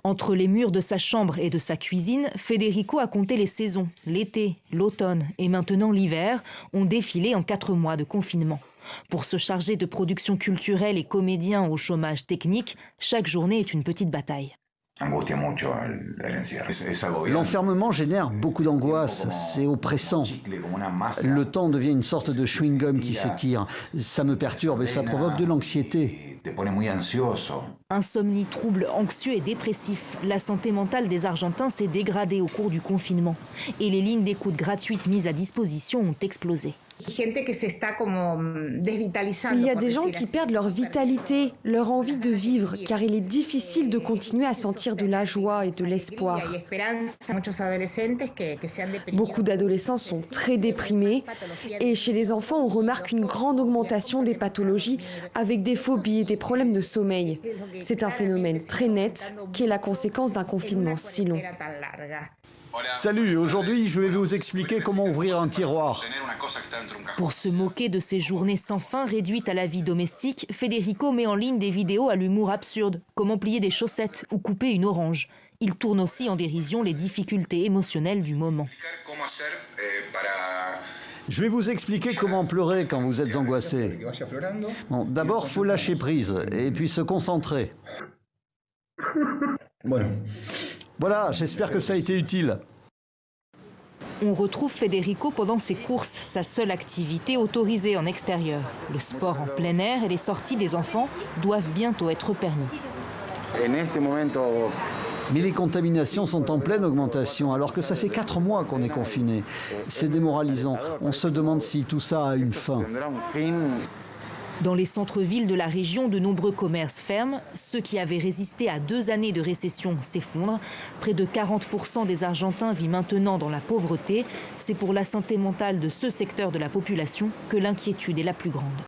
Entre les murs de sa chambre et de sa cuisine, Federico a compté les saisons. L'été, l'automne et maintenant l'hiver ont défilé en 4 mois de confinement. Pour se charger de production culturelle et comédiens au chômage technique, chaque journée est une petite bataille. L'enfermement génère beaucoup d'angoisse, c'est oppressant. Le temps devient une sorte de chewing-gum qui s'étire. Ça me perturbe et ça provoque de l'anxiété. Insomnie, troubles anxieux et dépressifs. La santé mentale des Argentins s'est dégradée au cours du confinement. Et les lignes d'écoute gratuites mises à disposition ont explosé. Il y a des gens qui perdent leur vitalité, leur envie de vivre, car il est difficile de continuer à sentir de la joie et de l'espoir. Beaucoup d'adolescents sont très déprimés et chez les enfants, on remarque une grande augmentation des pathologies avec des phobies et des problèmes de sommeil. C'est un phénomène très net qui est la conséquence d'un confinement si long. Salut, aujourd'hui je vais vous expliquer comment ouvrir un tiroir. Pour se moquer de ces journées sans fin réduites à la vie domestique, Federico met en ligne des vidéos à l'humour absurde, comment plier des chaussettes ou couper une orange. Il tourne aussi en dérision les difficultés émotionnelles du moment. Je vais vous expliquer comment pleurer quand vous êtes angoissé. Bon, d'abord, faut lâcher prise et puis se concentrer. Voilà, j'espère que ça a été utile. On retrouve Federico pendant ses courses, sa seule activité autorisée en extérieur. Le sport en plein air et les sorties des enfants doivent bientôt être permis. Mais les contaminations sont en pleine augmentation, alors que ça fait 4 mois qu'on est confiné. C'est démoralisant. On se demande si tout ça a une fin. Dans les centres-villes de la région, de nombreux commerces ferment. Ceux qui avaient résisté à 2 années de récession s'effondrent. Près de 40% des Argentins vivent maintenant dans la pauvreté. C'est pour la santé mentale de ce secteur de la population que l'inquiétude est la plus grande.